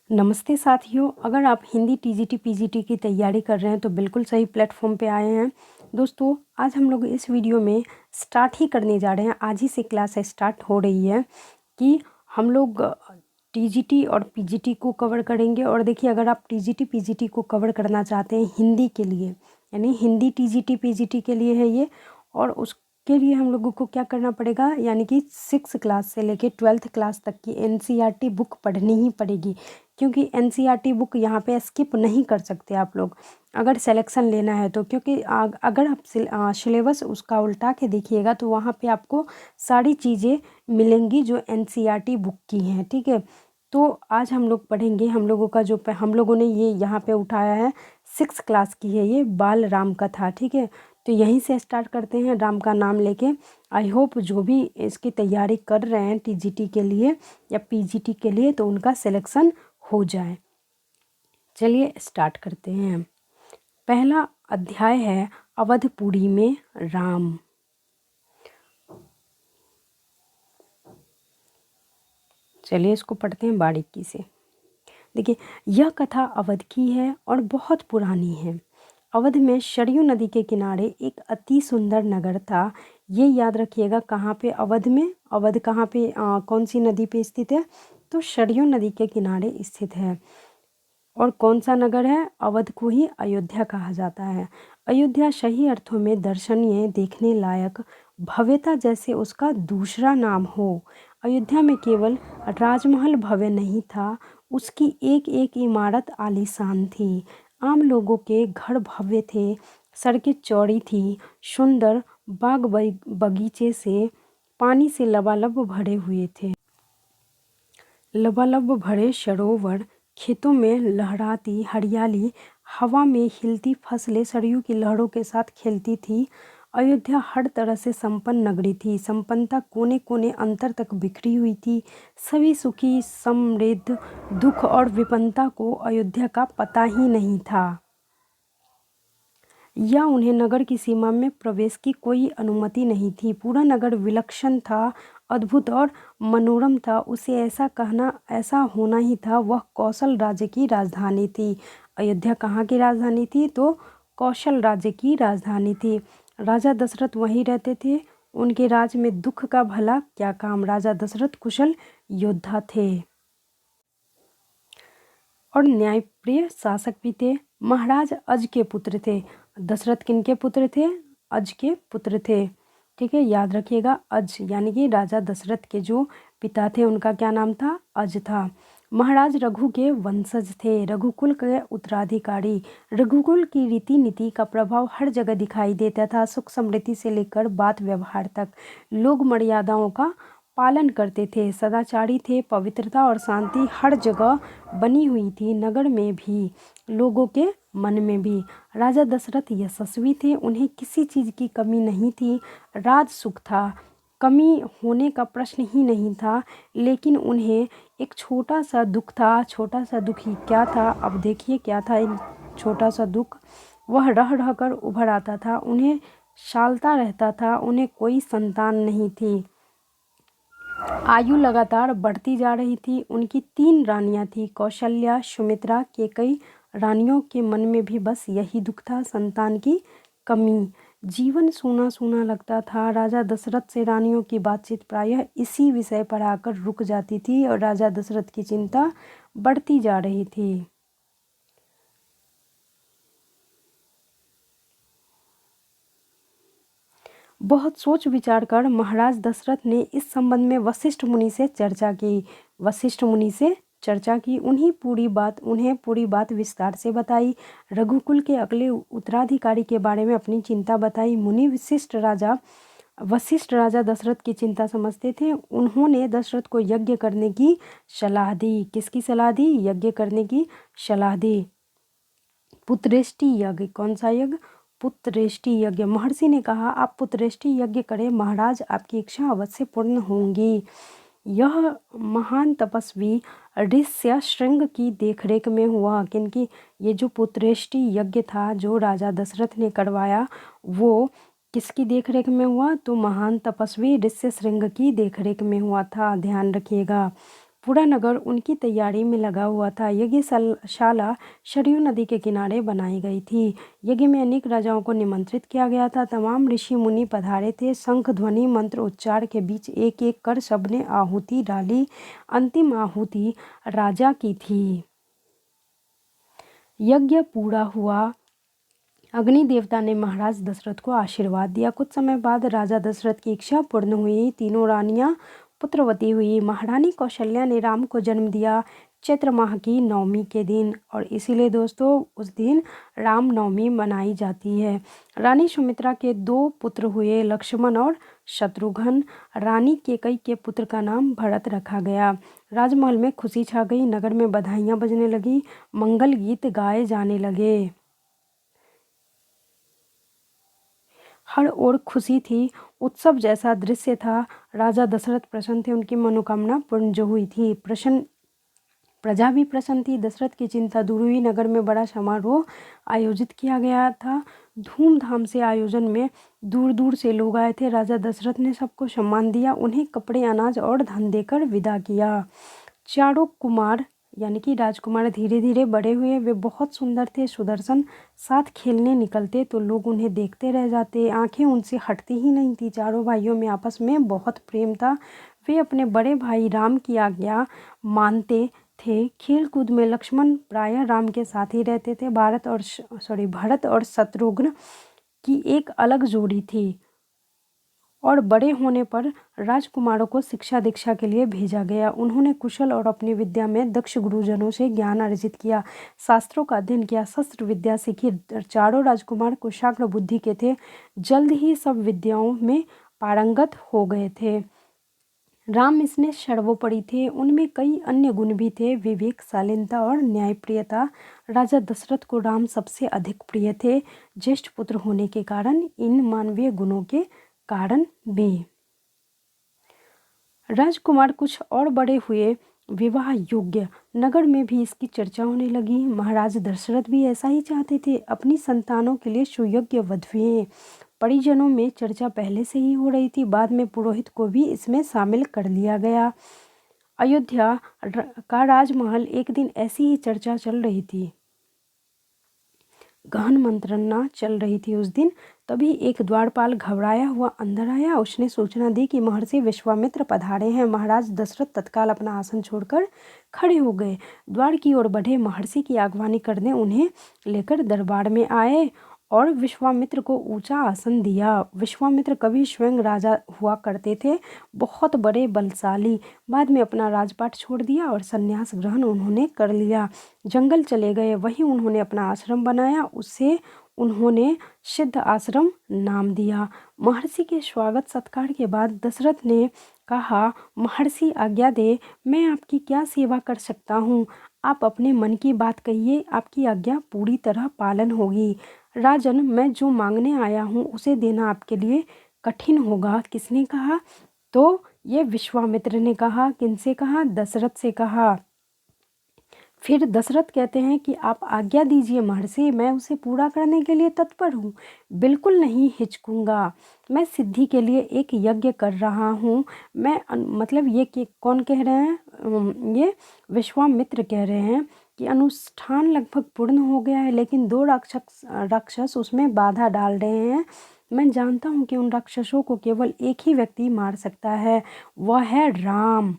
नमस्ते साथियों, अगर आप हिंदी टीजीटी पीजीटी की तैयारी कर रहे हैं तो बिल्कुल सही प्लेटफॉर्म पे आए हैं। दोस्तों, आज हम लोग इस वीडियो में स्टार्ट ही करने जा रहे हैं। आज ही से क्लास स्टार्ट हो रही है कि हम लोग टीजीटी और पीजीटी को कवर करेंगे। और देखिए, अगर आप टीजीटी पीजीटी को कवर करना चाहते हैं हिंदी के लिए, यानी हिंदी टीजीटी पीजीटी के लिए है ये, और उसके लिए हम लोगों को क्या करना पड़ेगा, यानी कि 6 क्लास से लेके 12th क्लास तक की एनसीईआरटी बुक पढ़नी ही पड़ेगी। क्योंकि एनसीईआरटी बुक यहाँ पे स्किप नहीं कर सकते आप लोग अगर सिलेक्शन लेना है तो। क्योंकि अगर आप सिलेबस उसका उल्टा के देखिएगा तो वहाँ पे आपको सारी चीज़ें मिलेंगी जो एनसीईआरटी बुक की हैं, ठीक है। तो आज हम लोग पढ़ेंगे, हम लोगों का जो हम लोगों ने ये यहाँ पे उठाया है 6 क्लास की है ये बाल राम कथा, ठीक है। तो यहीं से स्टार्ट करते हैं राम का नाम लेके। आई होप जो भी इसकी तैयारी कर रहे हैं टीजीटी के लिए या पीजीटी के लिए तो उनका सिलेक्शन हो जाए। चलिए स्टार्ट करते हैं। पहला अध्याय है अवधपुरी में राम। चलिए इसको पढ़ते हैं बारीकी से। देखिए, यह कथा अवध की है और बहुत पुरानी है। अवध में सरयू नदी के किनारे एक अति सुंदर नगर था। ये याद रखिएगा, कहाँ पे अवध में, अवध कहाँ पे कौन सी नदी पे स्थित है, तो सरयू नदी के किनारे स्थित है। और कौन सा नगर है, अवध को ही अयोध्या कहा जाता है। अयोध्या सही अर्थों में दर्शनीय, देखने लायक, भव्यता जैसे उसका दूसरा नाम हो। अयोध्या में केवल राजमहल भव्य नहीं था, उसकी एक एक इमारत आलीशान थी। आम लोगों के घर भव्य थे, सड़कें चौड़ी थी, सुंदर बाग बगीचे से पानी से लबालब भरे हुए थे। लबालब भरे सरोवर, खेतों में लहराती हरियाली, हवा में हिलती फसलें सरयू की लहरों के साथ खेलती थी। अयोध्या हर तरह से संपन्न नगरी थी। संपन्नता कोने कोने अंतर तक बिखरी हुई थी। सभी सुखी समृद्ध, दुख और विपन्नता को अयोध्या का पता ही नहीं था, या उन्हें नगर की सीमा में प्रवेश की कोई अनुमति नहीं थी। पूरा नगर विलक्षण था, अद्भुत और मनोरम था। उसे ऐसा होना ही था। वह कौशल राज्य की राजधानी थी। अयोध्या कहाँ की राजधानी थी, तो कौशल राज्य की राजधानी थी। राजा दशरथ वहीं रहते थे। उनके राज में दुख का भला क्या काम। राजा दशरथ कुशल योद्धा थे और न्यायप्रिय शासक भी थे। महाराज अज के पुत्र थे। दशरथ किनके पुत्र थे, अज के पुत्र थे, ठीक है, याद रखिएगा। अज यानी कि राजा दशरथ के जो पिता थे उनका क्या नाम था, अज था। महाराज रघु के वंशज थे, रघुकुल के उत्तराधिकारी। रघुकुल की रीति नीति का प्रभाव हर जगह दिखाई देता था। सुख समृद्धि से लेकर बात व्यवहार तक लोग मर्यादाओं का पालन करते थे, सदाचारी थे। पवित्रता और शांति हर जगह बनी हुई थी, नगर में भी, लोगों के मन में भी। राजा दशरथ यशस्वी थे, उन्हें किसी चीज़ की कमी नहीं थी। राज सुख था, कमी होने का प्रश्न ही नहीं था। लेकिन उन्हें एक छोटा सा दुख था। छोटा सा दुख ही क्या था, अब देखिए क्या था छोटा सा दुख। वह रह रह कर उभर आता था, उन्हें सालता रहता था। उन्हें कोई संतान नहीं थी। आयु लगातार बढ़ती जा रही थी। उनकी 3 रानियां थीं, कौशल्या, सुमित्रा। कैकेयी। रानियों के मन में भी बस यही दुख था, संतान की कमी। जीवन सूना सूना लगता था। राजा दशरथ से रानियों की बातचीत प्रायः इसी विषय पर आकर रुक जाती थी और राजा दशरथ की चिंता बढ़ती जा रही थी। बहुत सोच विचार कर महाराज दशरथ ने इस संबंध में वशिष्ठ मुनि से चर्चा की। वशिष्ठ मुनि से चर्चा की, उन्हें पूरी बात विस्तार से बताई। रघुकुल के अगले उत्तराधिकारी के बारे में अपनी चिंता बताई। मुनि वशिष्ठ राजा दशरथ की चिंता समझते थे। उन्होंने दशरथ को यज्ञ करने की सलाह दी। किसकी सलाह दी, यज्ञ करने की सलाह दी। पुत्रेष्टि यज्ञ, कौन सा यज्ञ, पुत्रेष्टि यज्ञ। महर्षि ने कहा, आप पुत्रेष्टि यज्ञ करें, महाराज आपकी इच्छा अवश्य पूर्ण होंगी। यह महान तपस्वी ऋष्यशृंग की देखरेख में हुआ। क्योंकि ये जो पुत्रेष्टि यज्ञ था जो राजा दशरथ ने करवाया, वो किसकी देखरेख में हुआ, तो महान तपस्वी ऋष्यशृंग की देखरेख में हुआ था, ध्यान रखिएगा। पूरा नगर उनकी तैयारी में लगा हुआ था। यज्ञशाला सरयू नदी के किनारे बनाई गई थी। यज्ञ में अनेक राजाओं को निमंत्रित किया गया था। तमाम ऋषि मुनि पधारे थे। शंख ध्वनि मंत्र उच्चार के बीच एक एक कर सबने आहुति डाली। अंतिम आहुति राजा की थी। यज्ञ पूरा हुआ। अग्नि देवता ने महाराज दशरथ को आशीर्वाद दिया। कुछ समय बाद राजा दशरथ की इच्छा पूर्ण हुई। तीनों रानियां पुत्रवती हुई। महारानी कौशल्या ने राम को जन्म दिया चैत्र माह की नवमी के दिन, और इसीलिए दोस्तों उस दिन राम नवमी मनाई जाती है। रानी सुमित्रा के 2 पुत्र हुए, लक्ष्मण और शत्रुघ्न। रानी केकई के पुत्र का नाम भरत रखा गया। राजमहल में खुशी छा गई। नगर में बधाइयाँ बजने लगी। मंगल गीत गाए जाने लगे। हर ओर खुशी थी। उत्सव जैसा दृश्य था। राजा दशरथ प्रसन्न थे। उनकी मनोकामना पूर्ण जो हुई थी। प्रजा भी प्रसन्न थी। दशरथ की चिंता दूर हुई। नगर में बड़ा समारोह आयोजित किया गया था। धूमधाम से आयोजन में दूर दूर से लोग आए थे। राजा दशरथ ने सबको सम्मान दिया। उन्हें कपड़े, अनाज और धन देकर विदा किया। चारों कुमार यानी कि राजकुमार धीरे धीरे बड़े हुए। वे बहुत सुंदर थे, सुदर्शन। साथ खेलने निकलते तो लोग उन्हें देखते रह जाते। आंखें उनसे हटती ही नहीं थी। चारों भाइयों में आपस में बहुत प्रेम था। वे अपने बड़े भाई राम की आज्ञा मानते थे। खेल कूद में लक्ष्मण प्रायः राम के साथ ही रहते थे। भरत और शत्रुघ्न की एक अलग जोड़ी थी। और बड़े होने पर राजकुमारों को शिक्षा दीक्षा के लिए भेजा गया। उन्होंने कुशल और अपनी विद्या में दक्ष गुरुजनों से ज्ञान अर्जित किया। शास्त्रों का अध्ययन किया। शस्त्र विद्या सीखी। चारों राजकुमार कुशाग्र बुद्धि के थे। जल्द ही सब विद्याओं में पारंगत हो गए थे। राम इसमें सर्वोपरि थे। उनमें कई अन्य गुण भी थे। विवेक, शालीनता और न्यायप्रियता। राजा दशरथ को राम सबसे अधिक प्रिय थे। ज्येष्ठ पुत्र होने के कारण, इन मानवीय गुणों के कारण भी। राजकुमार कुछ और बड़े हुए, विवाह योग्य। नगर में भी इसकी चर्चा होने लगी। महाराज दशरथ भी ऐसा ही चाहते थे। अपनी संतानों के लिए सुयोग्य वधुएं। परिजनों में चर्चा पहले से ही हो रही थी। बाद में पुरोहित को भी इसमें शामिल कर लिया गया। अयोध्या का राजमहल एक दिन ऐसी ही चर्चा चल रही थी। गहन मंत्रणा चल रही थी उस दिन। तभी एक द्वारपाल घबराया हुआ अंदर आया। उसने सूचना दी कि महर्षि विश्वामित्र पधारे हैं। महाराज दशरथ तत्काल अपना आसन छोड़कर खड़े हो गए। द्वार की ओर बढ़े। महर्षि की आगवानी करने उन्हें लेकर दरबार में आए और विश्वामित्र को ऊंचा आसन दिया। विश्वामित्र कभी स्वयं राजा हुआ करते थे, बहुत बड़े बलशाली। बाद में अपना राजपाट छोड़ दिया और संन्यास ग्रहण उन्होंने कर लिया। जंगल चले गए। वहीं उन्होंने अपना आश्रम बनाया। उसे उन्होंने सिद्ध आश्रम नाम दिया। महर्षि के स्वागत सत्कार के बाद दशरथ ने कहा, महर्षि आज्ञा दे, मैं आपकी क्या सेवा कर सकता हूँ? आप अपने मन की बात कहिए, आपकी आज्ञा पूरी तरह पालन होगी। राजन, मैं जो मांगने आया हूँ उसे देना आपके लिए कठिन होगा। किसने कहा? तो ये विश्वामित्र ने कहा। किनसे कहा? दशरथ से कहा। फिर दशरथ कहते हैं कि आप आज्ञा दीजिए महर्षि, मैं उसे पूरा करने के लिए तत्पर हूँ। बिल्कुल नहीं हिचकूंगा। मैं सिद्धि के लिए एक यज्ञ कर रहा हूँ। मैं मतलब ये कि कौन कह रहे हैं? ये विश्वामित्र कह रहे हैं कि अनुष्ठान लगभग पूर्ण हो गया है, लेकिन 2 राक्षस उसमें बाधा डाल रहे हैं। मैं जानता हूँ कि उन राक्षसों को केवल एक ही व्यक्ति मार सकता है, वह है राम।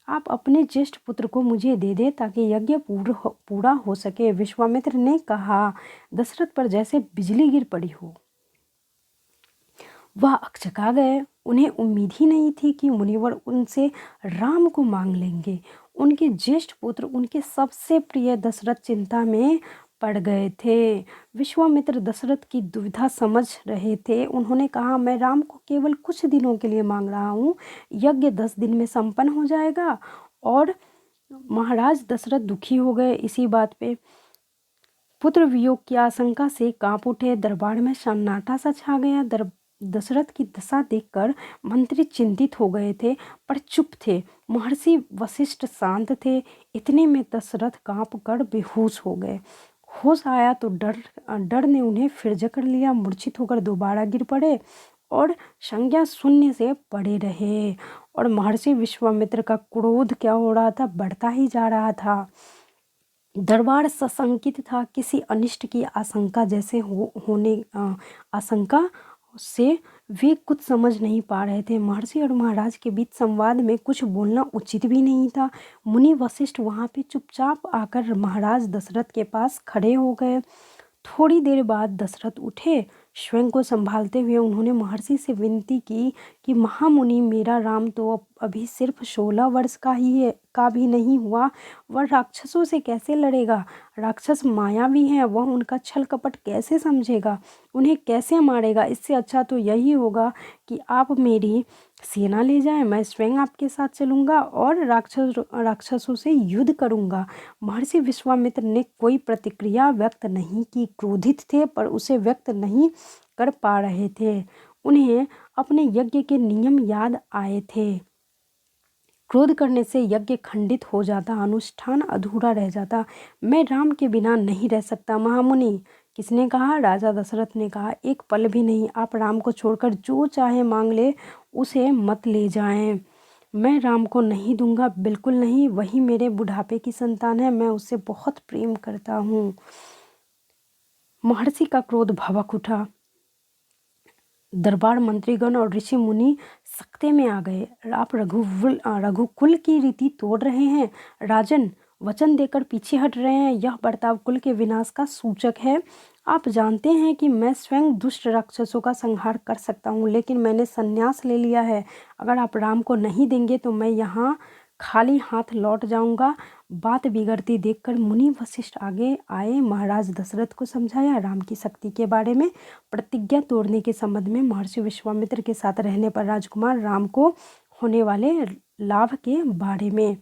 आप अपने ज्येष्ठ पुत्र को मुझे दे दे ताकि यज्ञ पूरा हो सके। विश्वामित्र ने कहा। दशरथ पर जैसे बिजली गिर पड़ी हो। वह अकचका गए। उन्हें उम्मीद ही नहीं थी कि मुनिवर उनसे राम को मांग लेंगे। उनके ज्येष्ठ पुत्र, उनके सबसे प्रिय दशरथ चिंता में पड़ गए थे। विश्वामित्र दशरथ की दुविधा समझ रहे थे। उन्होंने कहा, मैं राम को केवल कुछ दिनों के लिए मांग रहा हूँ। यज्ञ 10 दिन में संपन्न हो जाएगा। और महाराज दशरथ दुखी हो गए इसी बात पे। पुत्र वियोग की आशंका से कांप उठे। दरबार में सन्नाटा सा छा गया। दशरथ की दशा देखकर मंत्री चिंतित हो गए थे, पर चुप थे। महर्षि वशिष्ठ शांत थे। इतने में दशरथ कांप कर बेहोश हो गए। होश आया तो डर ने उन्हें फिर जकड़ लिया। मूर्छित होकर दोबारा गिर पड़े और संज्ञा शून्य से पड़े रहे। और महर्षि विश्वामित्र का क्रोध क्या हो रहा था, बढ़ता ही जा रहा था। दरबार सशंकित था, किसी अनिष्ट की आशंका जैसे होने आशंका से वे कुछ समझ नहीं पा रहे थे। महर्षि और महाराज के बीच संवाद में कुछ बोलना उचित भी नहीं था। मुनि वशिष्ठ वहाँ पे चुपचाप आकर महाराज दशरथ के पास खड़े हो गए। थोड़ी देर बाद दशरथ उठे। स्वयं को संभालते हुए उन्होंने महर्षि से विनती की कि महामुनि, मेरा राम तो अभी सिर्फ 16 वर्ष का भी नहीं हुआ, वह राक्षसों से कैसे लड़ेगा? राक्षस मायावी हैं, वह उनका छल कपट कैसे समझेगा, उन्हें कैसे मारेगा? इससे अच्छा तो यही होगा कि आप मेरी सेना ले जाएं, मैं स्वयं आपके साथ चलूंगा और राक्षसों से युद्ध करूंगा। महर्षि विश्वामित्र ने कोई प्रतिक्रिया व्यक्त नहीं की। क्रोधित थे पर उसे व्यक्त नहीं कर पा रहे थे। उन्हें अपने यज्ञ के नियम याद आए थे। क्रोध करने से यज्ञ खंडित हो जाता, अनुष्ठान अधूरा रह जाता। मैं राम के बिना नहीं रह सकता महामुनि। किसने कहा? राजा दशरथ ने कहा, एक पल भी नहीं। आप राम को छोड़कर जो चाहे मांग ले, उसे मत ले जाएं। मैं राम को नहीं दूंगा, बिल्कुल नहीं। वही मेरे बुढ़ापे की संतान है, मैं उससे बहुत प्रेम करता हूँ। महर्षि का क्रोध भड़क उठा। दरबार मंत्रीगण और ऋषि मुनि सख्ते में आ गए। आप रघुकुल की रीति तोड़ रहे हैं राजन, वचन देकर पीछे हट रहे हैं। यह बर्ताव कुल के विनाश का सूचक है। आप जानते हैं कि मैं स्वयं दुष्ट राक्षसों का संहार कर सकता हूँ, लेकिन मैंने संन्यास ले लिया है। अगर आप राम को नहीं देंगे तो मैं यहाँ खाली हाथ लौट जाऊंगा। बात बिगड़ती देखकर मुनि वशिष्ठ आगे आए। महाराज दशरथ को समझाया राम की शक्ति के बारे में। प्रतिज्ञा तोड़ने के संबंध में महर्षि विश्वामित्र के साथ रहने पर राजकुमार राम को होने वाले लाभ के बारे में।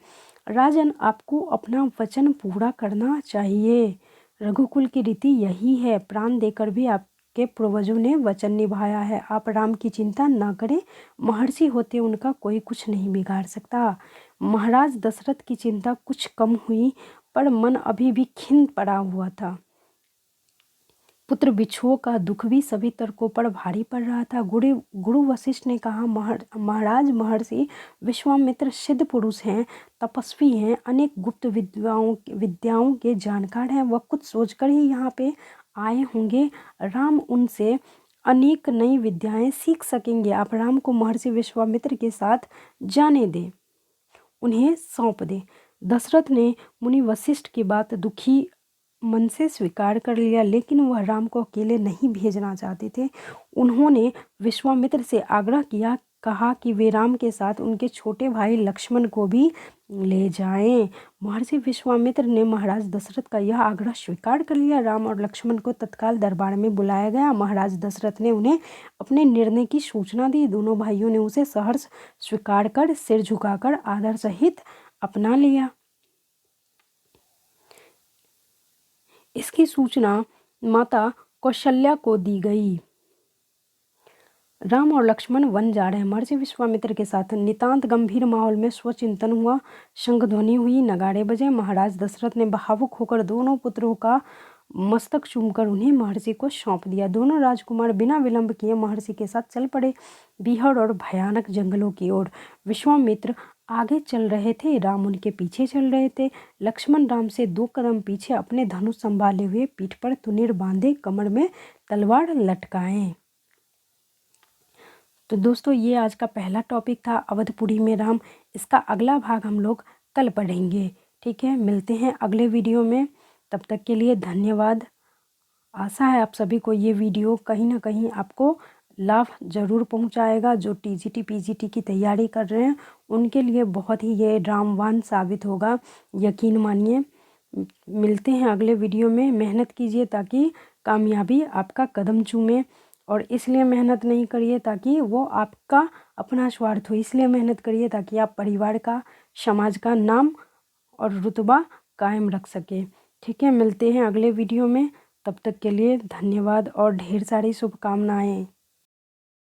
राजन, आपको अपना वचन पूरा करना चाहिए। रघुकुल की रीति यही है। प्राण देकर भी आपके पूर्वजों ने वचन निभाया है। आप राम की चिंता न करें। महर्षि होते उनका कोई कुछ नहीं बिगाड़ सकता। महाराज दशरथ की चिंता कुछ कम हुई, पर मन अभी भी खिन्न पड़ा हुआ था। पुत्र बिछुओं का दुख भी सभी तर्कों पर भारी पड़ रहा था। गुरु वशिष्ठ ने कहा, महाराज, महर्षि विश्वामित्र सिद्ध पुरुष हैं, तपस्वी हैं, अनेक गुप्त विद्याओं के जानकार हैं। वह कुछ सोचकर ही यहाँ पे आए होंगे। राम उनसे अनेक नई विद्याएं सीख सकेंगे। आप राम को महर्षि विश्वामित्र के साथ जाने दें, उन्हें सौंप दें। दशरथ ने मुनि वशिष्ठ की बात दुखी मन से स्वीकार कर लिया, लेकिन वह राम को अकेले नहीं भेजना चाहते थे। उन्होंने विश्वामित्र से आग्रह किया, कहा कि वे राम के साथ उनके छोटे भाई लक्ष्मण को भी ले जाएं। महर्षि विश्वामित्र ने महाराज दशरथ का यह आग्रह स्वीकार कर लिया। राम और लक्ष्मण को तत्काल दरबार में बुलाया गया। महाराज दशरथ ने उन्हें अपने निर्णय की सूचना दी। दोनों भाइयों ने उसे सहर्ष स्वीकार कर सिर झुकाकर आदर सहित अपना लिया। इसकी सूचना माता कौशल्या को दी गई। राम और लक्ष्मण वन जा रहे हैं। महर्षि विश्वामित्र के साथ नितांत गंभीर माहौल में स्वचिंतन हुआ। शंखध्वनि हुई, नगाड़े बजे। महाराज दशरथ ने भावुक होकर दोनों पुत्रों का मस्तक चूमकर उन्हें महर्षि को सौंप दिया। दोनों राजकुमार बिना विलंब किए महर्षि के साथ चल पड़े, बीहड़ और भयानक जंगलों की ओर। विश्वामित्र आगे चल रहे थे, राम उनके पीछे चल रहे थे। लक्ष्मण राम से 2 कदम पीछे, अपने धनुष संभाले हुए, पीठ पर तुनीर बांधे, कमर में तलवार लटकाए। तो दोस्तों, ये आज का पहला टॉपिक था, अवधपुरी में राम। इसका अगला भाग हम लोग कल पढ़ेंगे। ठीक है, मिलते हैं अगले वीडियो में। तब तक के लिए धन्यवाद। आशा है आप सभी को ये वीडियो कहीं ना कहीं आपको लाभ ज़रूर पहुंचाएगा। जो टीजीटी पीजीटी की तैयारी कर रहे हैं उनके लिए बहुत ही ये रामबाण साबित होगा, यकीन मानिए। मिलते हैं अगले वीडियो में। मेहनत कीजिए ताकि कामयाबी आपका कदम चूमे, और इसलिए मेहनत नहीं करिए ताकि वो आपका अपना स्वार्थ हो। इसलिए मेहनत करिए ताकि आप परिवार का, समाज का नाम और रुतबा कायम रख सके। ठीक है, मिलते हैं अगले वीडियो में। तब तक के लिए धन्यवाद और ढेर सारी शुभकामनाएं।